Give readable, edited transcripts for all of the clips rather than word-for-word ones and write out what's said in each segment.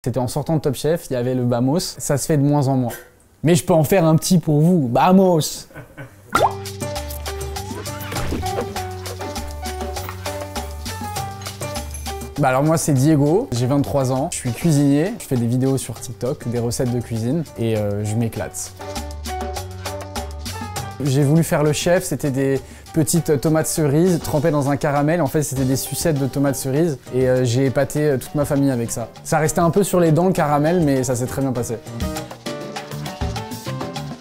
C'était en sortant de Top Chef, il y avait le Bamos. Ça se fait de moins en moins. Mais je peux en faire un petit pour vous. Bamos! Bah alors moi c'est Diego, j'ai 23 ans, je suis cuisinier, je fais des vidéos sur TikTok, des recettes de cuisine et je m'éclate. J'ai voulu faire le chef, c'était des petites tomates cerises trempées dans un caramel. En fait c'était des sucettes de tomates cerises et j'ai épaté toute ma famille avec ça. Ça restait un peu sur les dents le caramel mais ça s'est très bien passé.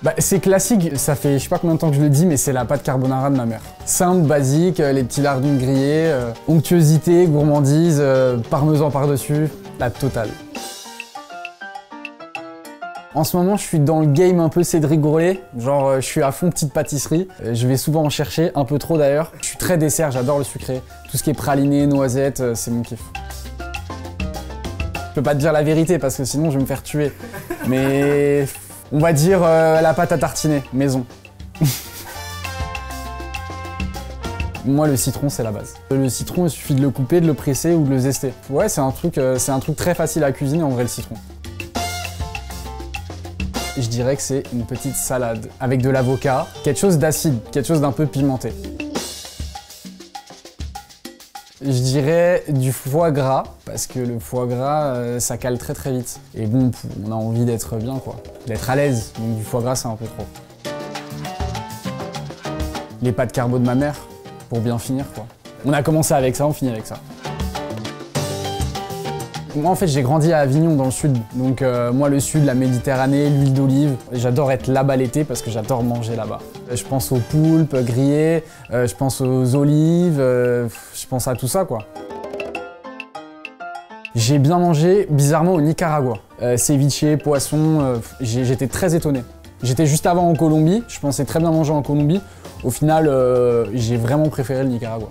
Bah, c'est classique, ça fait je sais pas combien de temps que je le dis, mais c'est la pâte carbonara de ma mère. Simple, basique, les petits lardons grillés, onctuosité, gourmandise, parmesan par-dessus, la totale. En ce moment, je suis dans le game un peu Cédric Grolet, genre je suis à fond petite pâtisserie. Je vais souvent en chercher, un peu trop d'ailleurs. Je suis très dessert, j'adore le sucré. Tout ce qui est praliné, noisettes, c'est mon kiff. Je peux pas te dire la vérité parce que sinon je vais me faire tuer. Mais on va dire la pâte à tartiner, maison. Moi, le citron, c'est la base. Le citron, il suffit de le couper, de le presser ou de le zester. Ouais, c'est un truc très facile à cuisiner en vrai, le citron. Je dirais que c'est une petite salade avec de l'avocat, quelque chose d'acide, quelque chose d'un peu pimenté. Je dirais du foie gras, parce que le foie gras, ça cale très très vite. Et bon, on a envie d'être bien quoi, d'être à l'aise, donc du foie gras c'est un peu trop. Les pâtes carbo de ma mère, pour bien finir quoi. On a commencé avec ça, on finit avec ça. Moi en fait j'ai grandi à Avignon dans le sud, donc moi le sud, la Méditerranée, l'huile d'olive, j'adore être là-bas l'été parce que j'adore manger là-bas. Je pense aux poulpes grillées, je pense aux olives, je pense à tout ça quoi. J'ai bien mangé bizarrement au Nicaragua. Ceviche, poisson, j'étais très étonné. J'étais juste avant en Colombie, je pensais très bien manger en Colombie. Au final, j'ai vraiment préféré le Nicaragua.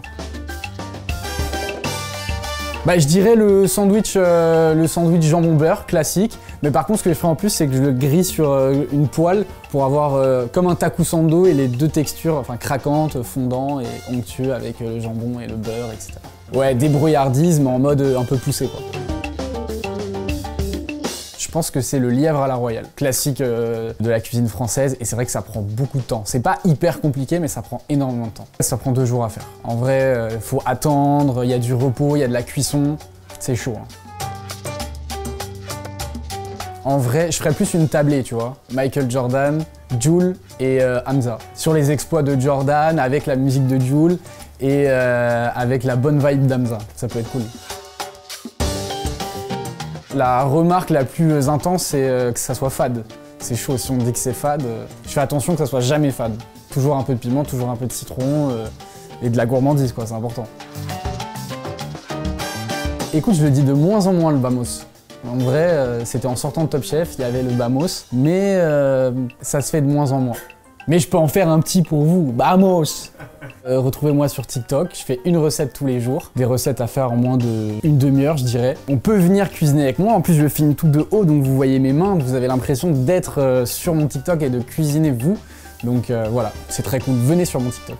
Bah, je dirais le sandwich jambon-beurre classique, mais par contre ce que je fais en plus c'est que je le grille sur une poêle pour avoir comme un takusando et les deux textures, enfin craquantes, fondant et onctueux avec le jambon et le beurre, etc. Ouais, débrouillardise mais en mode un peu poussé quoi. Je pense que c'est le lièvre à la royale, classique de la cuisine française et c'est vrai que ça prend beaucoup de temps. C'est pas hyper compliqué mais ça prend énormément de temps. Ça prend 2 jours à faire. En vrai, faut attendre, il y a du repos, il y a de la cuisson, c'est chaud. Hein. En vrai, je ferais plus une tablée, tu vois. Michael Jordan, Jul et Hamza. Sur les exploits de Jordan avec la musique de Jul et avec la bonne vibe d'Hamza. Ça peut être cool. La remarque la plus intense, c'est que ça soit fade. C'est chaud, si on me dit que c'est fade, je fais attention que ça soit jamais fade. Toujours un peu de piment, toujours un peu de citron et de la gourmandise, quoi, c'est important. Écoute, je le dis de moins en moins le Bamos. En vrai, c'était en sortant de Top Chef, il y avait le Bamos, mais ça se fait de moins en moins. Mais je peux en faire un petit pour vous, Bamos! Retrouvez-moi sur TikTok, je fais une recette tous les jours. Des recettes à faire en moins d'une demi-heure, je dirais. On peut venir cuisiner avec moi, en plus je filme tout de haut, donc vous voyez mes mains, vous avez l'impression d'être sur mon TikTok et de cuisiner vous. Donc voilà, c'est très cool, venez sur mon TikTok.